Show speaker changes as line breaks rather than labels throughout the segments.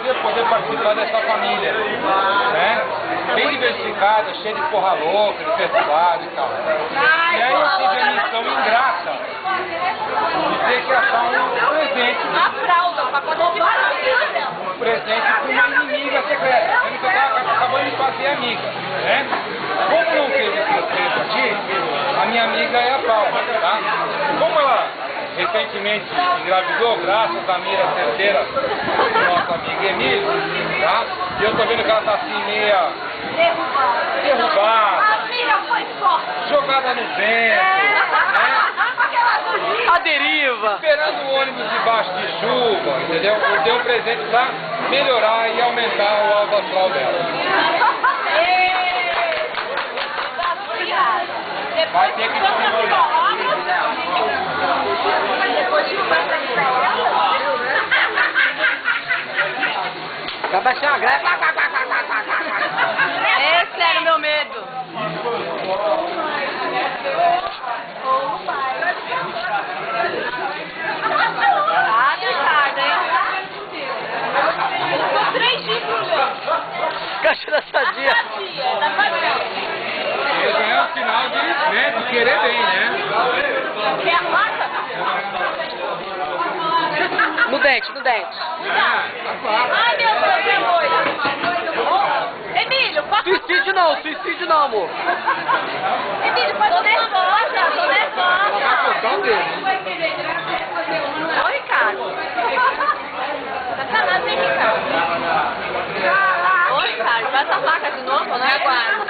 você poder participar dessa família, né? Bem diversificada, cheia de porra louca, de festival e tal. E aí eu tive a missão ingrata de ter que achar um presente.
A fralda, o pacote de fralda.
Um presente para uma inimiga secreta, sendo que eu estava acabando de fazer amiga, né? Como não teve esse tempo aqui, a minha amiga é a Paula, tá? Como ela recentemente engravidou, graças à mira certeira do nosso amigo Emílio, tá? E eu tô vendo que ela tá assim meia derrubada,
A amiga foi forte.
jogada no vento, né?
A deriva.
Esperando o ônibus debaixo de chuva, entendeu? Eu dei um presente pra melhorar e aumentar o alto astral dela. Vai ter que desenvolver.
Vai baixar a greve.
Esse era o meu medo. Ah, Ricardo, hein? Ficou 3 dias,
Caixa da sadia.
Isso é um sinal de querer bem, né?
Quer a placa?
No dente, no dente.
Ai, meu Deus, que doida. Emílio, passa...
Suicídio não, amor.
Emílio, pode... Tô nervosa, tô nervosa. Ô, Ricardo. Sacanagem, hein, Ricardo? Ô, Ricardo, vai essa placa de novo, né? Aguardo.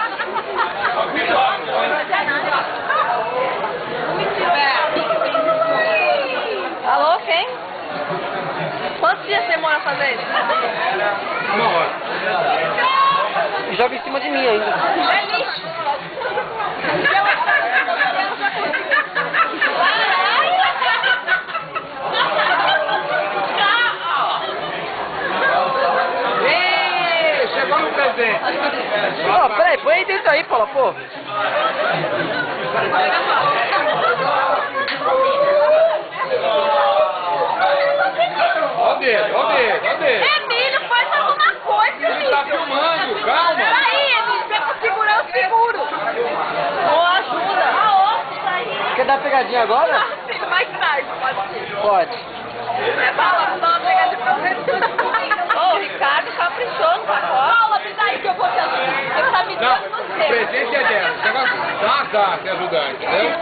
Alô, quem? Quantos dias demora a fazer isso?
1 hora.
Joga em cima de mim ainda.
É lixo.
Ei, chegou no presente.
Ó, peraí, põe aí dentro aí, Paula, pô.
Ó o dedo.
Emílio, faz alguma coisa,
Ele
Emílio.
tá filmando, calma.
Peraí, Emílio, você pra segurar o seguro. Ô, ajuda. Aonde aí?
Quer dar pegadinha agora?
Filho, mais tarde, pode ser.
Pode.
É Paula, dá uma pegadinha pra você. Ô, o Ricardo caprichou no pacote. Paula, me dá aí que eu vou te ajudar. Você tá me
Não,
dando no
o
seu.
presente é dela. Você vai dar azar se ajudar, entendeu?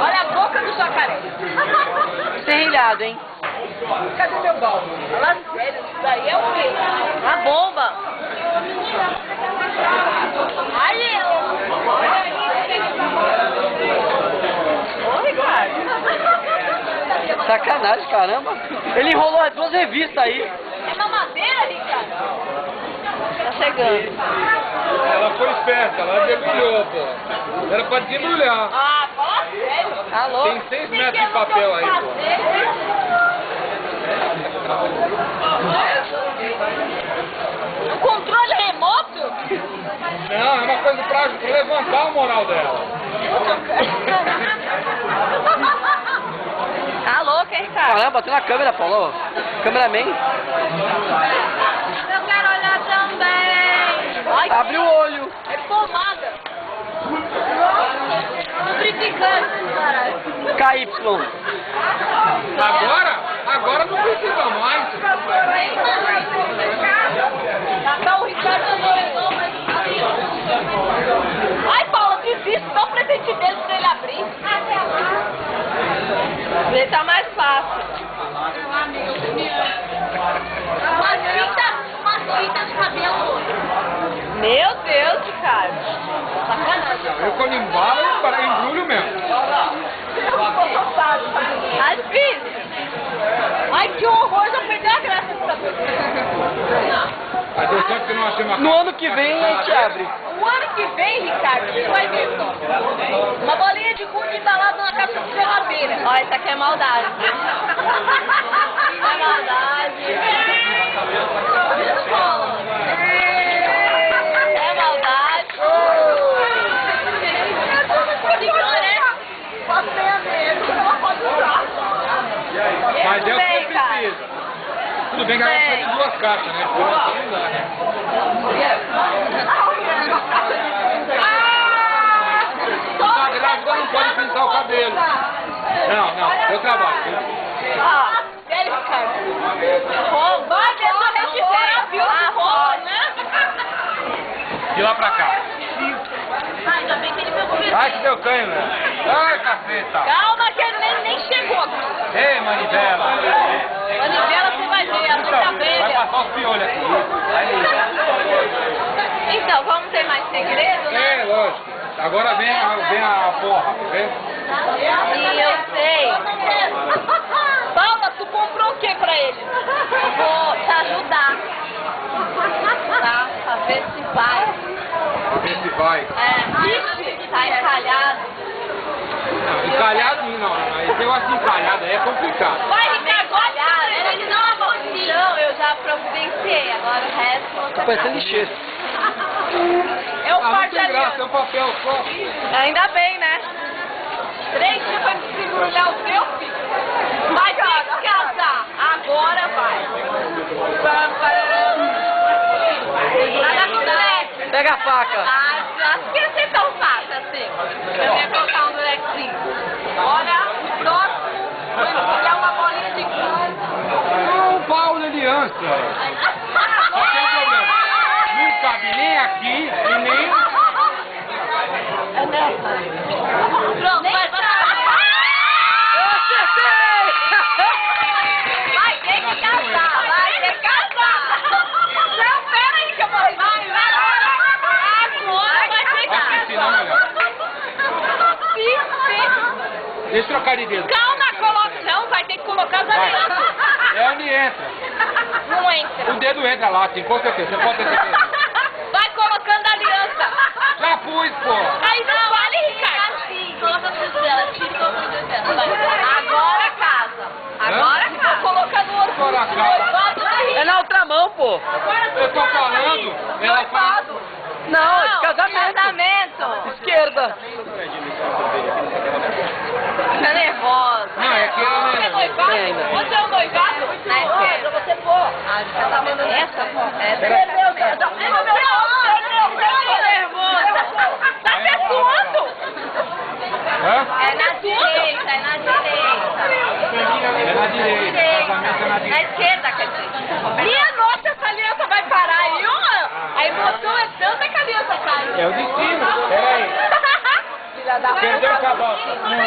Olha a boca do jacaré.
Serrilhado, hein?
Cadê meu balde? Fala sério, isso daí é o quê? Uma bomba. Aí, olha aí. Ô, Ricardo.
Sacanagem, caramba. Ele enrolou as 2 revistas aí.
É mamadeira, Ricardo? Tá chegando.
Ela foi esperta, ela debulhou, pô. Era pra desembrulhar.
Ah, fala sério. Alô?
Tem 6 metros de papel aí, pô.
O controle remoto?
Não, é uma coisa pra levantar o moral dela.
Alô, quem tá?
Caramba, bateu na câmera, Paula. Cameraman.
Eu quero olhar também. Ai,
Abre o olho.
é pomada. Lubrificante, caralho.
KY.
Agora não precisa mais.
Tá o Ricardo adoidou, mas... Ai, Paula, desiste. Dá um presente dele pra ele abrir. Ele tá mais fácil. Uma fita de cabelo. Meu Deus, Ricardo. Sacanagem.
Eu quando embalo, eu embrulho mesmo.
Ai, filho. Ai, que horror. Já perdeu a graça dessa coisa.
Faz o tempo que eu não achei uma
No ano que vem a gente abre.
O ano que vem, Ricardo, você vai ver só. Uma bolinha de gude embalada numa caixa de geladeira. Ó, isso aqui é maldade. É maldade. É maldade.
Mas é o que eu preciso. Tudo bem que ela precisa de 2 caixas, né? Porque não dá, né? Tá grávida, não pode pintar o cabelo. Não, eu trabalho.
Ó, ele fica. Vai ver se a gente viu a roupa, né?
De lá pra cá.
Ai, ainda bem que ele pegou o
Ai, que deu canho, né? Ai, caceta.
Calma que ele nem chegou.
Ei, Manivela.
Manivela, você vai ver, a noite tá bem.
Vai passar os piolhos aqui.
Então, vamos ter mais segredo, né?
É, lógico. Agora vem a porra, vem?
Sim, eu sei. Paula, tu comprou o que pra ele? Vou te ajudar. Tá? Pra ver se vai.
Vê se vai.
Ixi, tá encalhado.
Não, encalhado não. Esse negócio de encalhado aí é complicado.
Vai, Ricardo, olha, ele não é bonzinho. Não, eu já providenciei, agora o resto você
Tá parecendo lixeiro.
Eu
Não
parto
tem
ali.
graça, é um papel só.
Ainda bem, né? 3 dias pra me segurar o teu filho. Vai ter que casar. Agora vai. Nada com durex.
Pega a faca.
Acho que ia ser tão fácil assim. Eu ia colocar um durexinho. Olha, o próximo vai pegar uma bolinha de gude.
Não, um pau de aliança. Só tem um problema. Não cabe nem aqui e nem...
Pronto, vai vai ter que casar, vai ter que casar. Não, pera aí que eu vou... Vai, agora vai ter que
Assiste, não,
casar.
melhor.
Sim.
Deixa eu trocar de dedo.
Calma, coloca. Não, vai ter que colocar as alianças.
É onde entra.
Não entra.
O dedo entra lá, sim, com certeza. Você pode ter certeza.
Vai colocando a aliança.
Já pus, pô.
Aí não vale, Ricardo. Coloca as delas, tira e coloca as delas. Agora casa. Agora casa. Vou colocar no outro.
Agora casa.
É na outra mão, pô.
Eu tô falando, ela fala...
Não, é de casamento.
Casamento.
Esquerda.
Fica nervosa.
Não, é que ela não é...
Tem ainda.
Você é um noivado? Na esquerda, você pô. Casamento essa, pô. Perdeu. Nervosa. Tá se suando?
Hã?
É na direita, é na direita.
É na direita, casamento é na
Na
direita.
esquerda, quer dizer. Minha nossa, essa aliança vai parar aí, ó. A emoção é tanta que a aliança cai.
É o destino, peraí.
Filha da
Perdeu o cavalo. Não é,